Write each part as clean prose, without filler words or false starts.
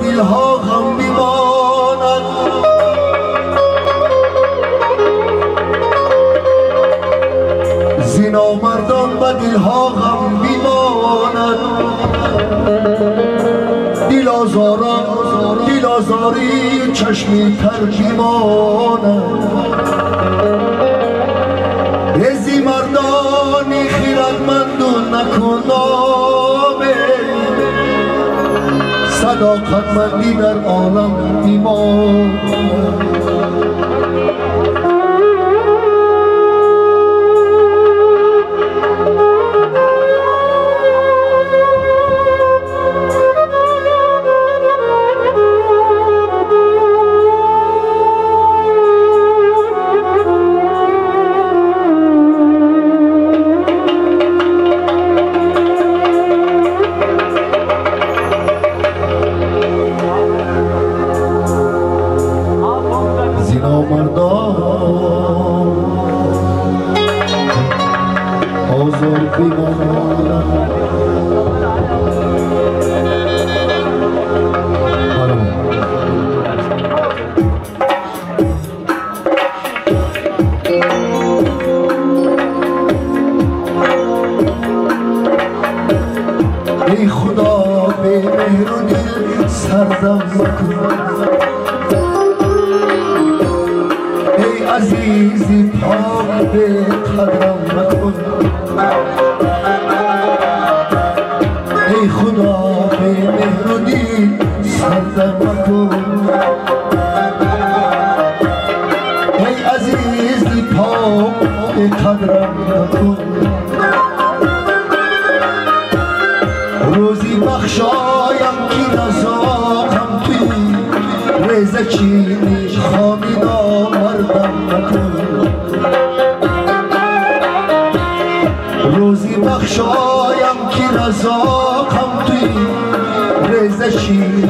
دلها غم بیماند زنا مردان و دلها غم بیماند دل آزاری چشمی تر بیماند ازی مردانی خیرتمند و نکن نامه صداقتمندی در عالم ایمان ای خدا به مهر و دل سردم مکن ای عزیزی پاک به قدرم مکن ای خدا به مهر و دل سردم مکن ای عزیزی پاک به قدرم مکن روزی بخشایم که رزاقم توی رزه چینی خوامی نامردم نکن روزی بخشایم که رزاقم توی رزه چینی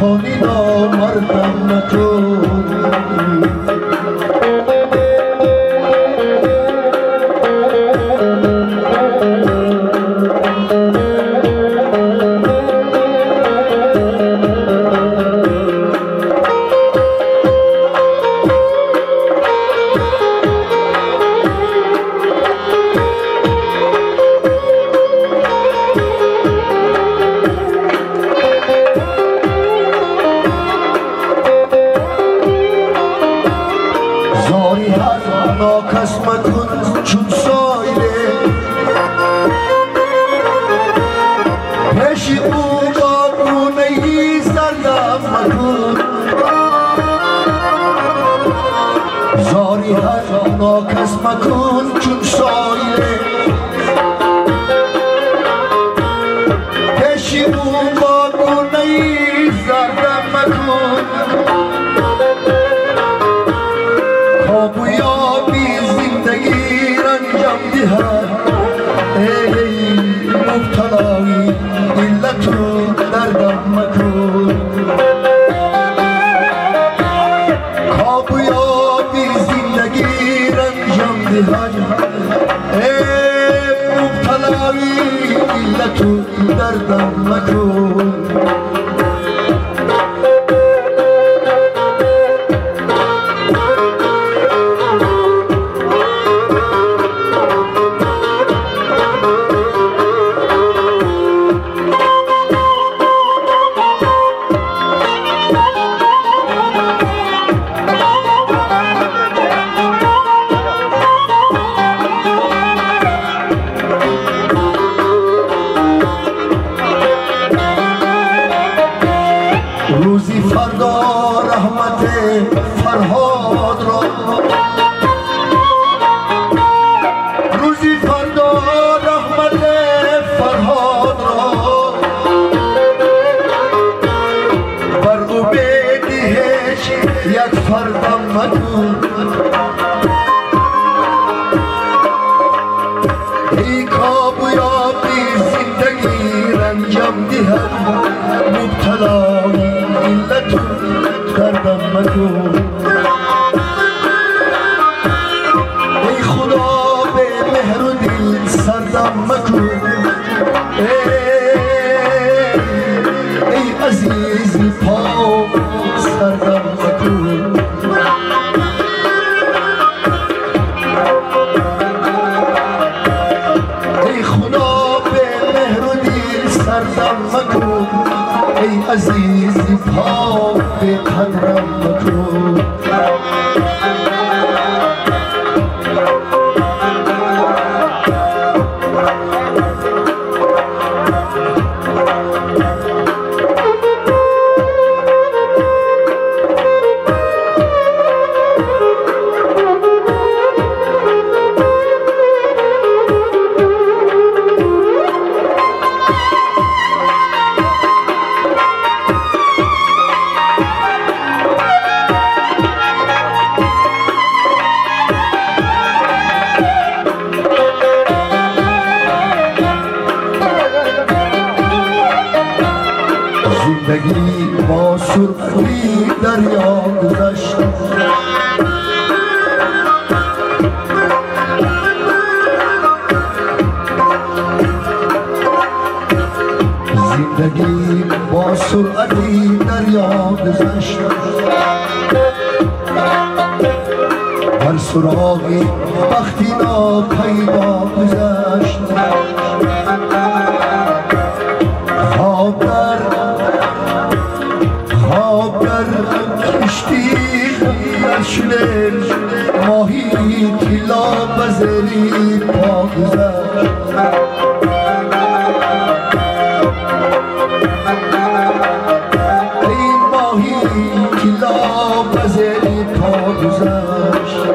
خوامی نامردم نکن ناکس مکن چون سایله پیش او با گونهی سردم مکن زاری هر ناکس مکن چون سایله پیش او با گونهی سردم مکن کامیابی زندگی رنجم دهد ای مبتلای علت و دردم مکن کامیابی زندگی رنجم دهد ای مبتلای علت و دردم مکن روزی فردا رحمت فرهاد را روزی فردا رحمت فرهاد را بر او بدهش یک فردم مکن ای کامیابی زندگی رنجم دهد مبتلای علت دردم مکن ای خدا به مهر و دل سردم مکن ای عزیزی سردم مکن ای عزیزی پا به قدرم مکن زندگی با سرخی دریا گذشت زندگی با سرعتی دریا گذشت بر سراغی بختی ناپیدا گذشت کشتی شده ماهی تیلا بزری پا گذشت ای ماهی تیلا بزری پا گذشت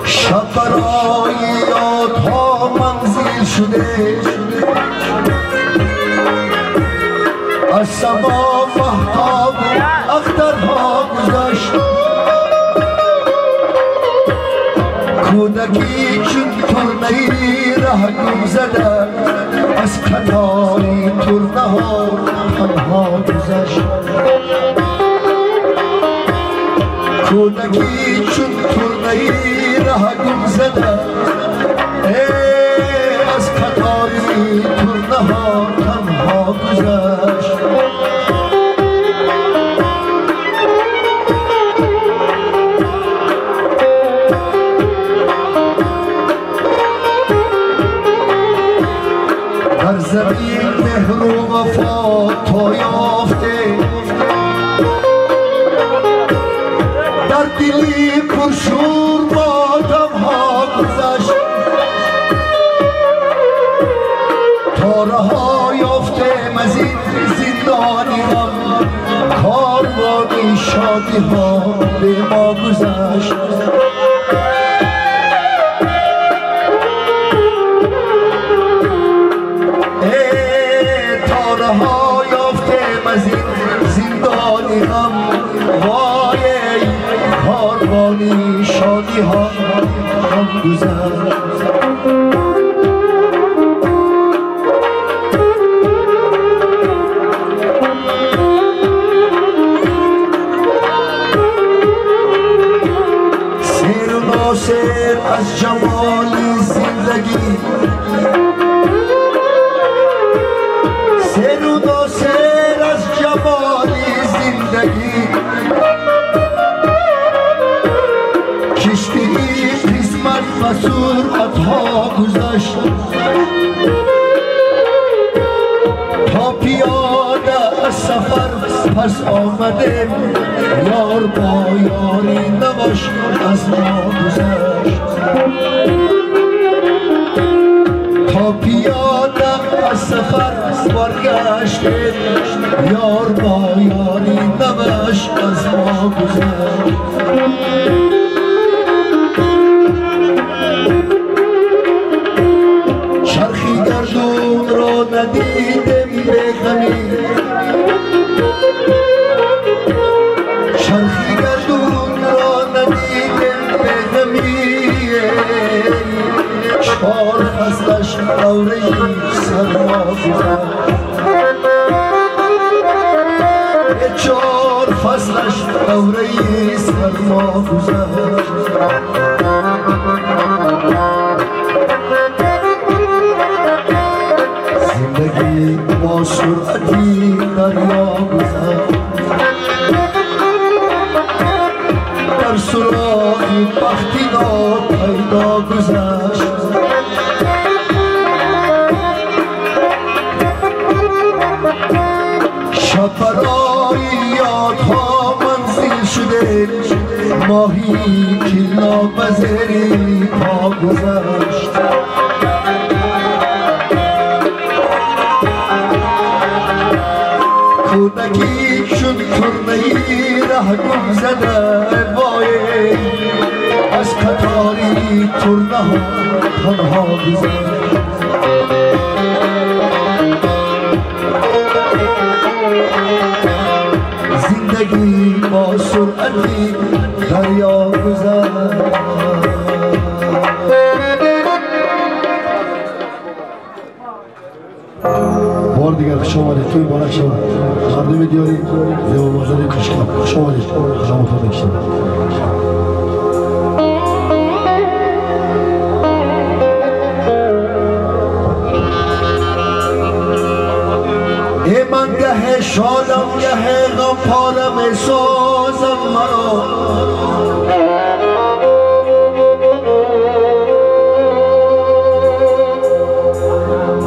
شب برای یادها منزل شده از سما مهتاب اخترها گذشت کودکی چون ترنه‌ای ره گم زده از کناری ترنه ها تنها گذشت کودکی چون ترنه‌ای ره گم زده از کناری ترنه ها تنها گذشت در زمین مهر و وفا تا یافته در دلی پرشور ماتم ها گذشت تا رها یافتم از این زندانی غم کاروانی شادی ها به ما گذشت رها یافتم از این زندانی غم وای کاروانی شادی ها هم گذشت سیر و ناسیر از جمال زندگی سیر و ناسیر از جمال زندگی کشتی قسمت و سرعتها گذشت تا پیاده از سفر پس آمدیم یار با یاری نوش از ما گذشت تا پیاده از سفر برگشتیم یار با یاری نوش از ما گذشت چرخی گردون را ندیدم به غمی چرخی گردون را ندیدم به غمی چهار فصلش دوره سرما گذشت چار فصلش دوره‌ای سرما گذشت زندگی با سرعتی دریا گذشت در سراغی بختی ناپیدا گذشت شب برای یادها منزل شده ماهی که ناپذیری پا گذشت کودکی چون ترنه‌ای ره گم زده وای از کتاری ترنه ها تنها گذشت زندگی با سرعتی دریا گذشت بار دیگر خوش آمدید توی بارک شما مردم دیاری زیبا مازاری کشکم خوش آمدید خوش آمدید بکشید ای من گه شادم گه غم پارم سازم مرا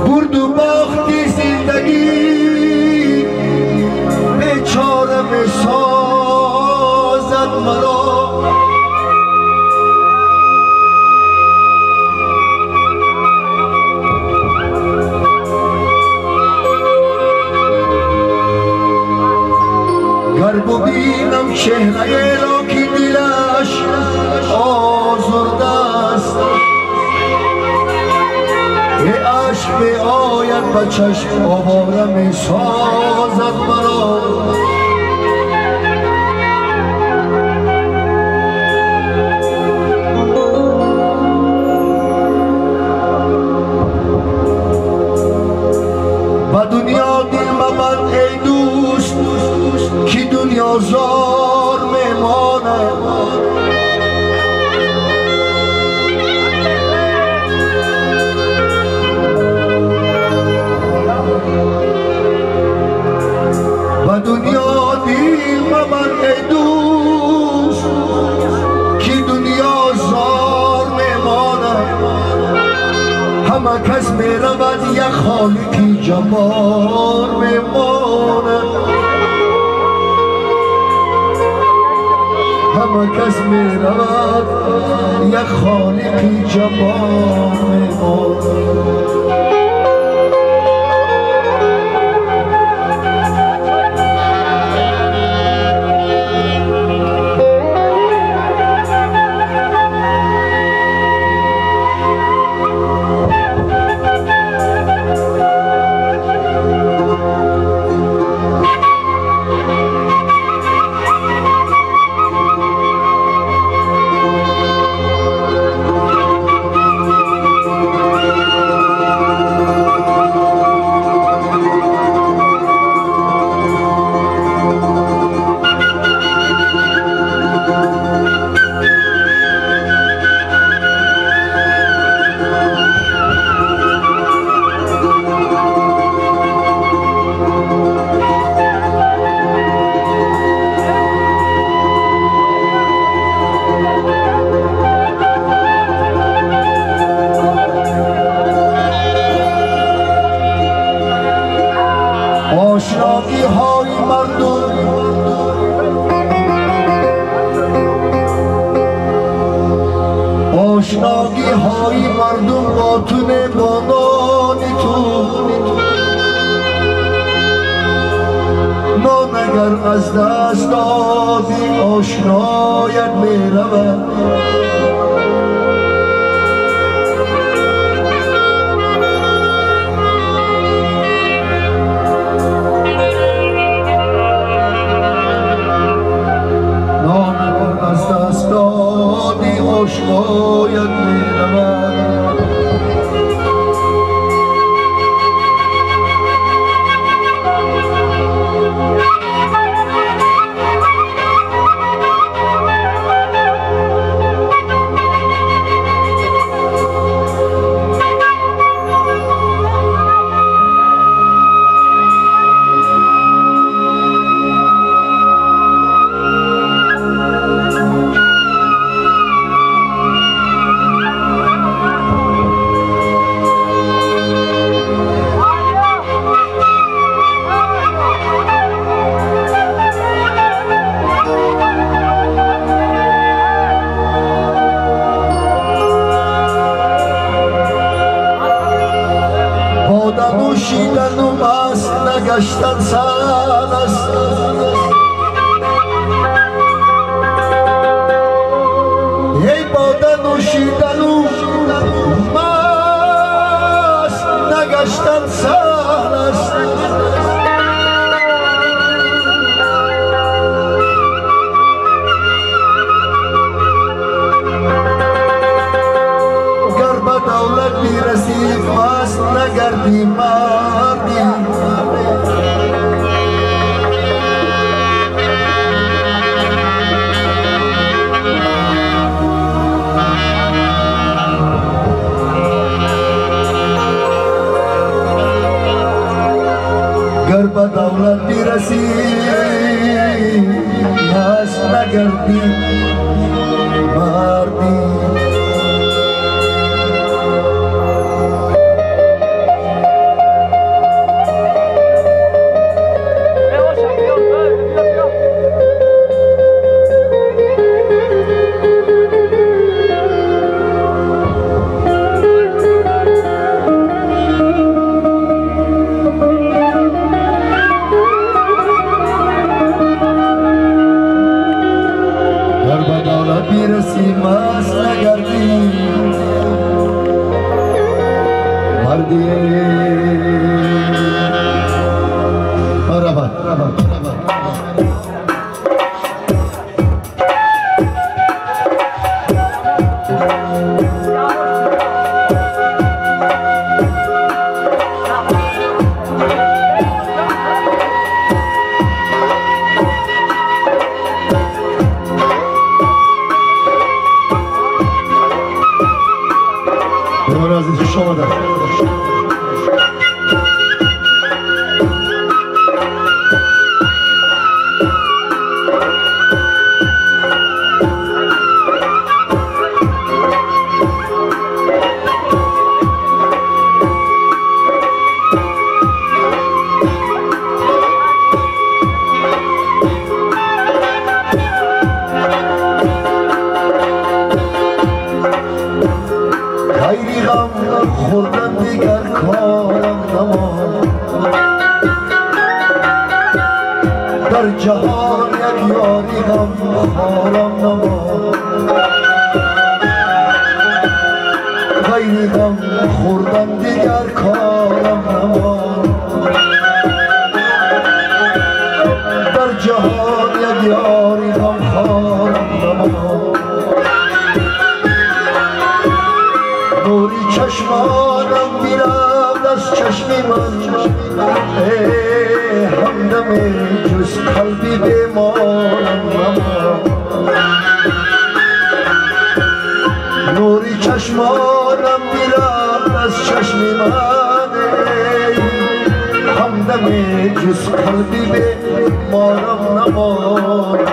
برد و باختی زندگی بیچارم سازد مرا ببینم چهره را که دلش آزرده است ای عشق می آید به چشم آواره می سازد مرا به دنیا دل مبند ای دوست که دنیا زار میمانه و دنیا دل مبند ای دوست که دنیا زار میمانه همه کس میرود یک خالقی جبار میمانه همه کس می رود یک خالقی جبار میماند آشنایی های مردم آشنایی های مردم با تو نبانانی تو نان اگر از دست دادی آشنایت می رود آشنایت می رود نگشتن سال است ای باده نوشیدن و مست نگشتن سال است گر به دولت میرسی مست نگردی مردی گر به دولت میرسی مست نگردی مردی بیرسی مست نگردی مردی مرحبا عزیز شما در خیری غم خوردن دیگر کارم نماند در جهان یک یاری غم خارم نماند خیری غم خوردن دیگر کارم نماند در جهان یک یاری غم خارم نماند نوری چشمانم میرفت از چشمی من همدم جز قلبی بیمارم نماند نوری چشمانم میرفت از چشمی من همدم جز قلبی بیمارم نماند